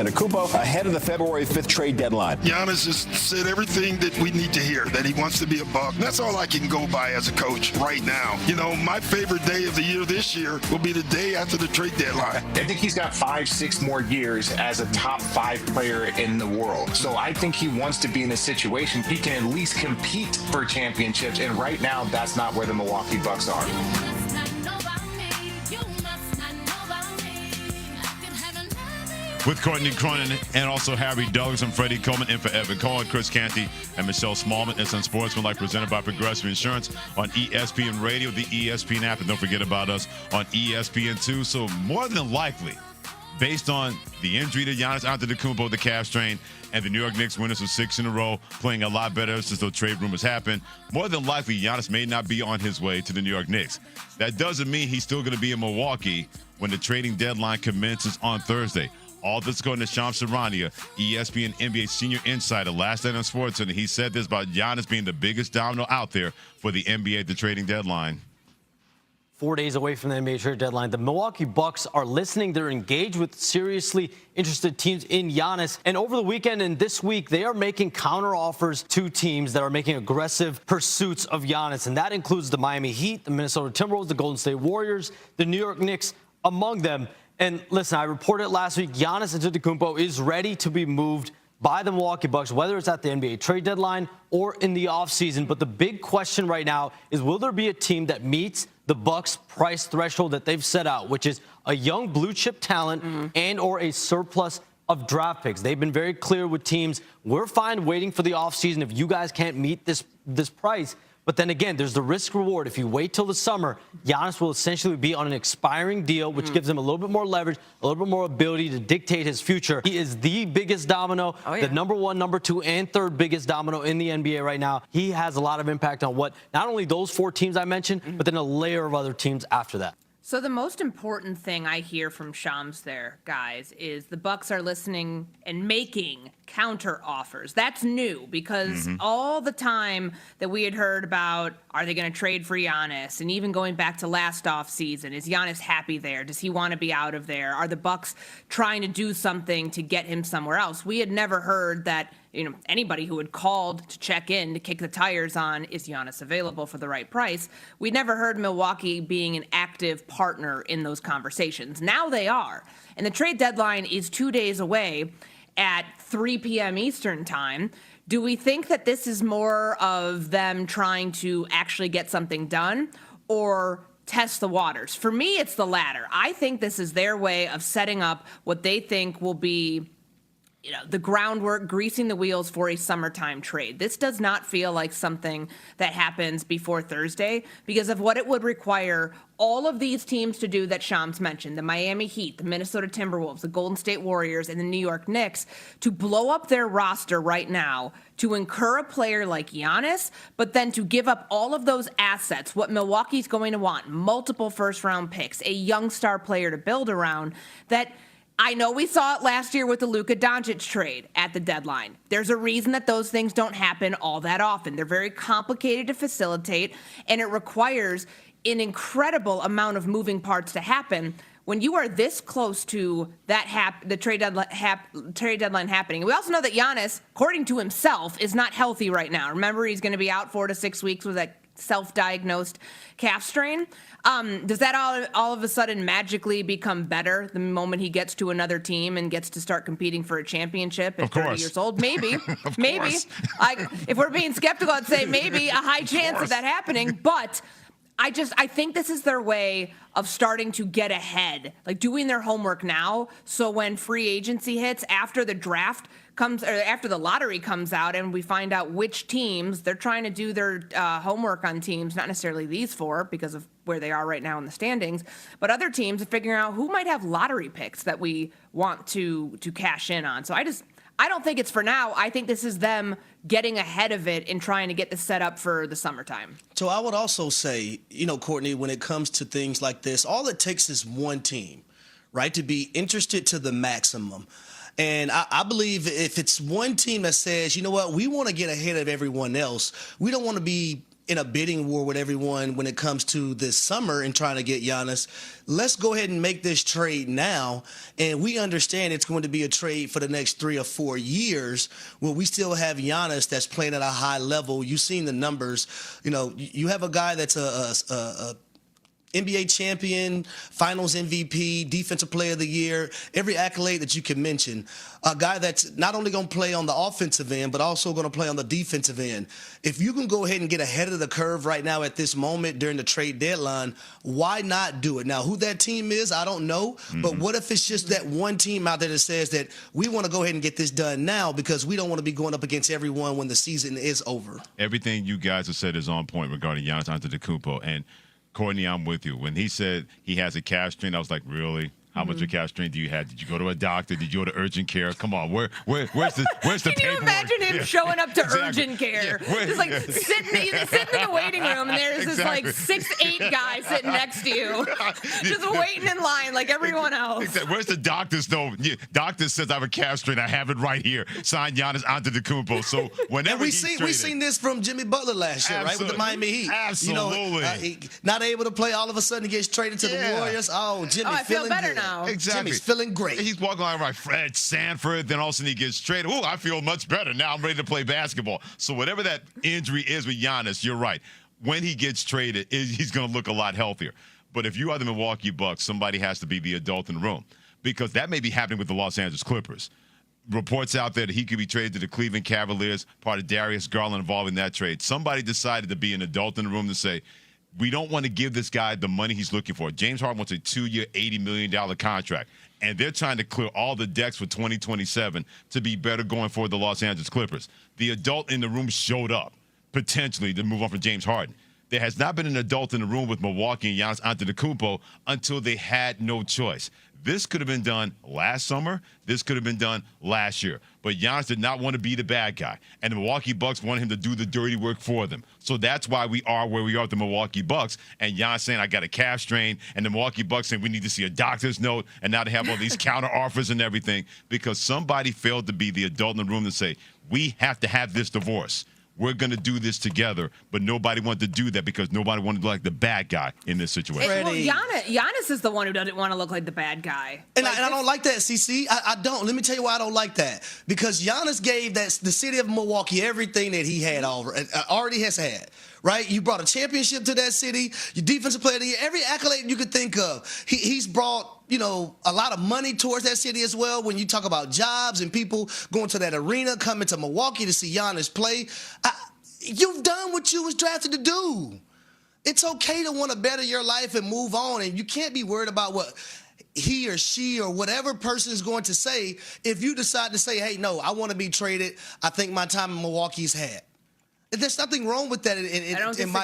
Antetokounmpo ahead of the February 5th trade deadline. Giannis has said everything that we need to hear, that he wants to be a Buck. That's all I can go by as a coach right now. You know, my favorite day of the year this year will be the day after the trade deadline. I think he's got 5-6 more years as a top 5 player in the world. So I think he wants to be in a situation he can at least compete for championships. And right now, that's not where the Milwaukee Bucks are. With Courtney Cronin and also Harry Douglas and Freddie Coleman in for Evan Cohen, Chris Canty, and Michelle Smallman. It's Unsportsmanlike, presented by Progressive Insurance on ESPN Radio, the ESPN app, and don't forget about us on ESPN2. So more than likely, based on the injury to Giannis Antetokounmpo, the calf strain, and the New York Knicks winners of 6 in a row, playing a lot better since those trade rumors happened, more than likely Giannis may not be on his way to the New York Knicks. That doesn't mean he's still going to be in Milwaukee when the trading deadline commences on Thursday. All this going to Shams Charania, ESPN NBA senior insider, last night on SportsCenter, and he said this about Giannis being the biggest domino out there for the NBA at the trading deadline. 4 days away from the NBA trade deadline, the Milwaukee Bucks are listening. They're engaged with seriously interested teams in Giannis. And over the weekend and this week, they are making counter offers to teams that are making aggressive pursuits of Giannis. And that includes the Miami Heat, the Minnesota Timberwolves, the Golden State Warriors, the New York Knicks, among them. And listen, I reported last week, Giannis Antetokounmpo is ready to be moved by the Milwaukee Bucks, whether it's at the NBA trade deadline or in the offseason. But the big question right now is, will there be a team that meets the Bucks' price threshold that they've set out, which is a young blue chip talent and or a surplus of draft picks? They've been very clear with teams, we're fine waiting for the offseason if you guys can't meet this price. But then again, there's the risk reward. If you wait till the summer, Giannis will essentially be on an expiring deal, which gives him a little bit more leverage, a little bit more ability to dictate his future. He is the biggest domino, the number 1, number 2, and 3rd biggest domino in the NBA right now. He has a lot of impact on what not only those 4 teams I mentioned, but then a layer of other teams after that. So the most important thing I hear from Shams there, guys, is the Bucks are listening and making counter offers. That's new because all the time that we had heard about, are they going to trade for Giannis? And even going back to last offseason, is Giannis happy there? Does he want to be out of there? Are the Bucks trying to do something to get him somewhere else? We had never heard that, anybody who had called to check in to kick the tires on, is Giannis available for the right price? We never heard Milwaukee being an active partner in those conversations. Now they are. And the trade deadline is 2 days away at 3 p.m. Eastern time. Do we think that this is more of them trying to actually get something done or test the waters? For me, it's the latter. I think this is their way of setting up what they think will be the groundwork, greasing the wheels for a summertime trade. This does not feel like something that happens before Thursday because of what it would require all of these teams to do that Shams mentioned, the Miami Heat, the Minnesota Timberwolves, the Golden State Warriors, and the New York Knicks, to blow up their roster right now, to incur a player like Giannis, but then to give up all of those assets, what Milwaukee's going to want, multiple first-round picks, a young star player to build around, that I know we saw it last year with the Luka Doncic trade at the deadline. There's a reason that those things don't happen all that often. They're very complicated to facilitate, and it requires an incredible amount of moving parts to happen. When you are this close to that the trade deadline happening. We also know that Giannis, according to himself, is not healthy right now. Remember, he's going to be out 4 to 6 weeks with that self-diagnosed calf strain. Does that all of a sudden magically become better the moment he gets to another team and gets to start competing for a championship at 30 years old? Maybe. Maybe. If we're being skeptical, I'd say maybe a high chance of that happening. But I think this is their way of starting to get ahead, like doing their homework now. So when free agency hits after the draft comes, or after the lottery comes out and we find out which teams, they're trying to do their homework on teams, not necessarily these 4 because of where they are right now in the standings, but other teams are figuring out who might have lottery picks that we want to cash in on. So I don't think it's for now. I think this is them getting ahead of it and trying to get this set up for the summertime. So I would also say, Courtney, when it comes to things like this, all it takes is one team, right, to be interested to the maximum. And I believe if it's one team that says, you know what, we want to get ahead of everyone else, we don't want to be in a bidding war with everyone when it comes to this summer and trying to get Giannis. Let's go ahead and make this trade now. And we understand it's going to be a trade for the next 3 or 4 years where we still have Giannis that's playing at a high level. You've seen the numbers. You know, you have a guy that's a NBA champion, finals MVP, defensive player of the year, every accolade that you can mention. A guy that's not only going to play on the offensive end, but also going to play on the defensive end. If you can go ahead and get ahead of the curve right now at this moment during the trade deadline, why not do it? Now, who that team is, I don't know. But what if it's just that one team out there that says that we want to go ahead and get this done now because we don't want to be going up against everyone when the season is over? Everything you guys have said is on point regarding Giannis Antetokounmpo. And Courtney, I'm with you. When he said he has a calf strain, I was like, really? How much of a calf strain do you have? Did you go to a doctor? Did you go to urgent care? Come on, where's the paperwork? Can you imagine him showing up to urgent care? Yeah. Just like sitting in the waiting room, and there's this like 6'8" guy sitting next to you, just waiting in line like everyone else. Exactly. Where's the doctors though? Doctor says I have a calf strain. I have it right here. Signed Giannis Antetokounmpo. So whenever we seen this from Jimmy Butler last year, right, with the Miami Heat. Absolutely. You know, not able to play, all of a sudden he gets traded to the Warriors. Oh, Jimmy, I feel better good now. Exactly. Jimmy's feeling great. He's walking along right, Fred Sanford, then all of a sudden he gets traded. Oh, I feel much better now. I'm ready to play basketball. So whatever that injury is with Giannis, you're right. When he gets traded, he's going to look a lot healthier. But if you are the Milwaukee Bucks, somebody has to be the adult in the room because that may be happening with the Los Angeles Clippers. Reports out there that he could be traded to the Cleveland Cavaliers, part of Darius Garland involved in that trade. Somebody decided to be an adult in the room to say, we don't want to give this guy the money he's looking for. James Harden wants a 2-year, $80 million contract. And they're trying to clear all the decks for 2027 to be better going for the Los Angeles Clippers. The adult in the room showed up, potentially, to move on from James Harden. There has not been an adult in the room with Milwaukee and Giannis Antetokounmpo until they had no choice. This could have been done last summer. This could have been done last year. But Giannis did not want to be the bad guy. And the Milwaukee Bucks wanted him to do the dirty work for them. So that's why we are where we are with the Milwaukee Bucks. And Giannis saying, I got a calf strain. And the Milwaukee Bucks saying, we need to see a doctor's note. And now they have all these counter offers and everything because somebody failed to be the adult in the room to say, we have to have this divorce. We're going to do this together, but nobody wanted to do that because nobody wanted to look like the bad guy in this situation. Well, Giannis is the one who doesn't want to look like the bad guy. And I don't like that, CC. I don't. Let me tell you why I don't like that. Because Giannis gave the city of Milwaukee everything that he had already has had. Right? You brought a championship to that city. Your defensive player of the year, every accolade you could think of. He's brought, a lot of money towards that city as well. When you talk about jobs and people going to that arena, coming to Milwaukee to see Giannis play, you've done what you was drafted to do. It's okay to want to better your life and move on, and you can't be worried about what he or she or whatever person is going to say if you decide to say, hey, no, I want to be traded. I think my time in Milwaukee's had. There's nothing wrong with that in my